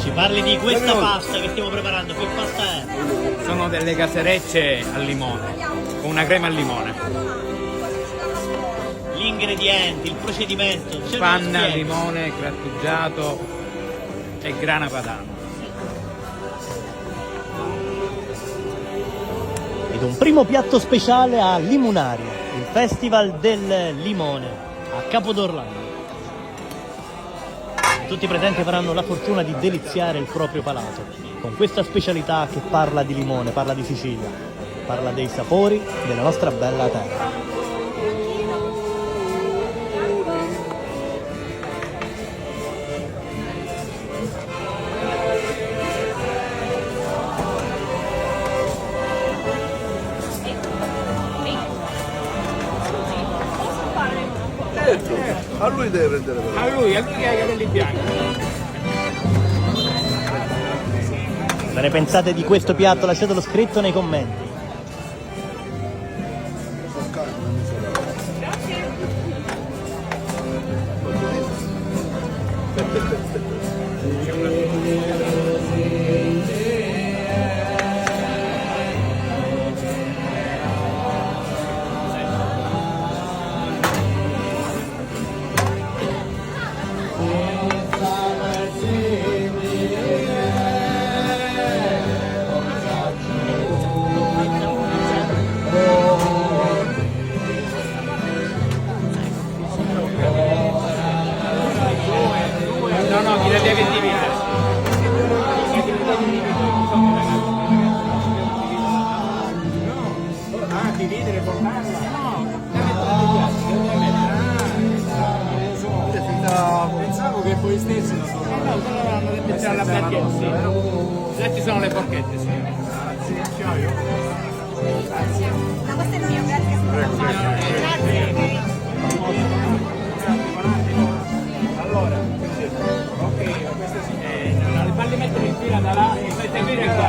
Ci parli di questa pasta che stiamo preparando, che pasta è? Sono delle caserecce al limone, con una crema al limone. Gli ingredienti, il procedimento. Panna, limone, grattugiato e grana padano. Ed un primo piatto speciale a Limunario, il Festival del Limone a Capodorlando. Tutti i presenti avranno la fortuna di deliziare il proprio palato con questa specialità che parla di limone, parla di Sicilia, parla dei sapori della nostra bella terra. A lui deve prendere per A lui che ha i capelli bianchi. Cosa ne pensate di questo piatto? Lasciatelo scritto nei commenti. No, chi la deve dividere? Ah, dividere, portarla? No, pensavo che voi stessi lo so. No, quello l'hanno detto mettere alla bacchetta, sì. Là ci sono le porchette, sì. Grazie. Ciao io. Grazie. No, questo è il mio, grazie. Grazie. Allora, ok, questo sì. No, le palle mettere in fila da là e fai seguire qua.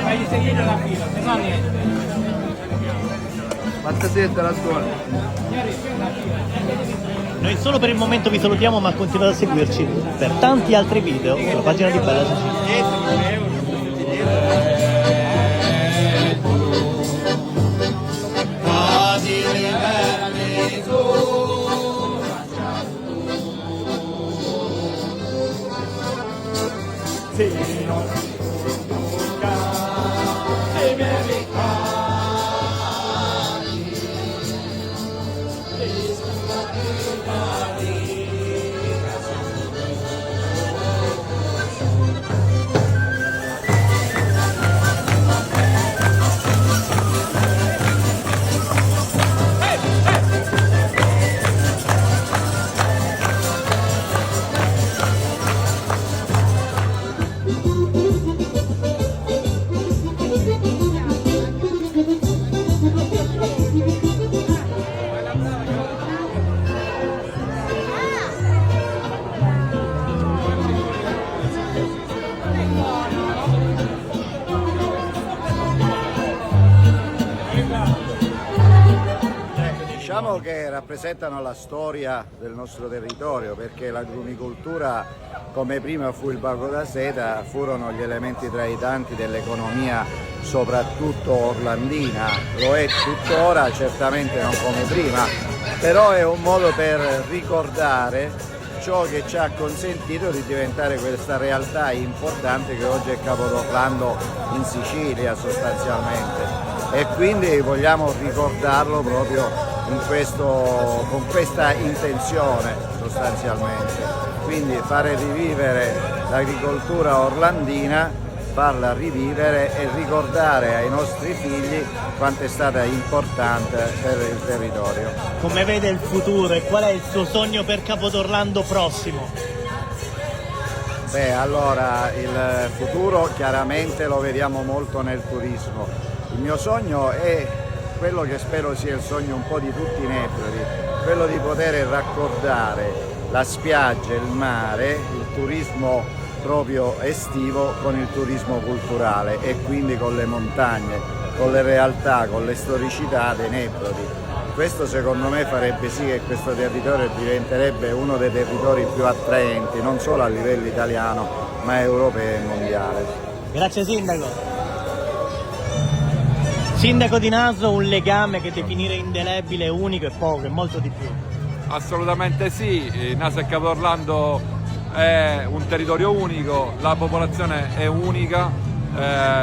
Fai seguire la fila, se no niente. Quanta siete la scuola? Noi solo per il momento vi salutiamo, ma continuate a seguirci per tanti altri video sulla pagina di Bella Sicilia. Diciamo che rappresentano la storia del nostro territorio, perché l'agrumicoltura, come prima fu il baco da seta, furono gli elementi traitanti dell'economia soprattutto orlandina. Lo è tuttora, certamente non come prima, però è un modo per ricordare ciò che ci ha consentito di diventare questa realtà importante che oggi è Capodorlando in Sicilia sostanzialmente, e quindi vogliamo ricordarlo proprio con questa intenzione sostanzialmente, quindi fare rivivere l'agricoltura orlandina, farla rivivere e ricordare ai nostri figli quanto è stata importante per il territorio. Come vede il futuro e qual è il suo sogno per Capodorlando prossimo? Beh, allora il futuro chiaramente lo vediamo molto nel turismo. Il mio sogno è quello che spero sia il sogno un po' di tutti i nebrodi, quello di poter raccordare la spiaggia, il mare, il turismo proprio estivo con il turismo culturale e quindi con le montagne, con le realtà, con le storicità dei nebrodi. Questo secondo me farebbe sì che questo territorio diventerebbe uno dei territori più attraenti, non solo a livello italiano ma europea e mondiale. Grazie Sindaco. Sindaco di Naso, un legame che definire indelebile, unico e poco, e molto di più. Assolutamente sì, Naso e Capodorlando è un territorio unico, la popolazione è unica,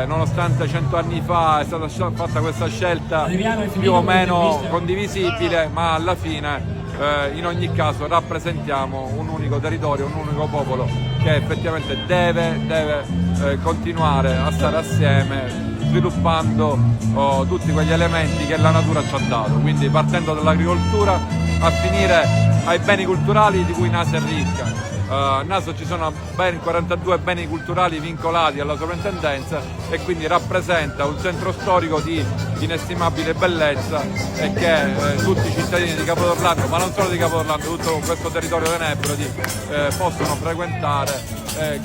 nonostante 100 anni fa è stata fatta questa scelta più o meno condivisibile, ma alla fine in ogni caso rappresentiamo un unico territorio, un unico popolo che effettivamente deve continuare a stare assieme, sviluppando tutti quegli elementi che la natura ci ha dato, quindi partendo dall'agricoltura a finire ai beni culturali di cui Naso è ricca. A Naso ci sono ben 42 beni culturali vincolati alla sovrintendenza e quindi rappresenta un centro storico di inestimabile bellezza e che tutti i cittadini di Capodorlando, ma non solo di Capodorlando, tutto questo territorio venebrodi possono frequentare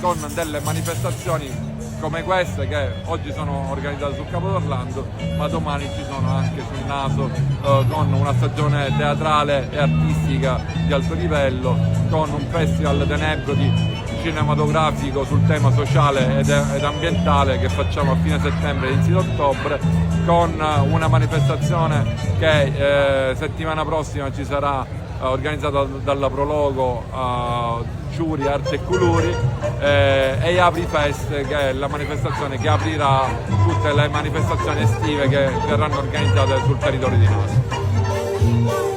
con delle manifestazioni come queste che oggi sono organizzate su Capodorlando, ma domani ci sono anche sul Naso con una stagione teatrale e artistica di alto livello, con un festival tenebrodi cinematografico sul tema sociale ed ambientale che facciamo a fine settembre e inizio di ottobre, con una manifestazione che settimana prossima ci sarà organizzata dalla Prologo Ciuri, Arte e Colori, e Apri Fest, che è la manifestazione che aprirà tutte le manifestazioni estive che verranno organizzate sul territorio di Naso.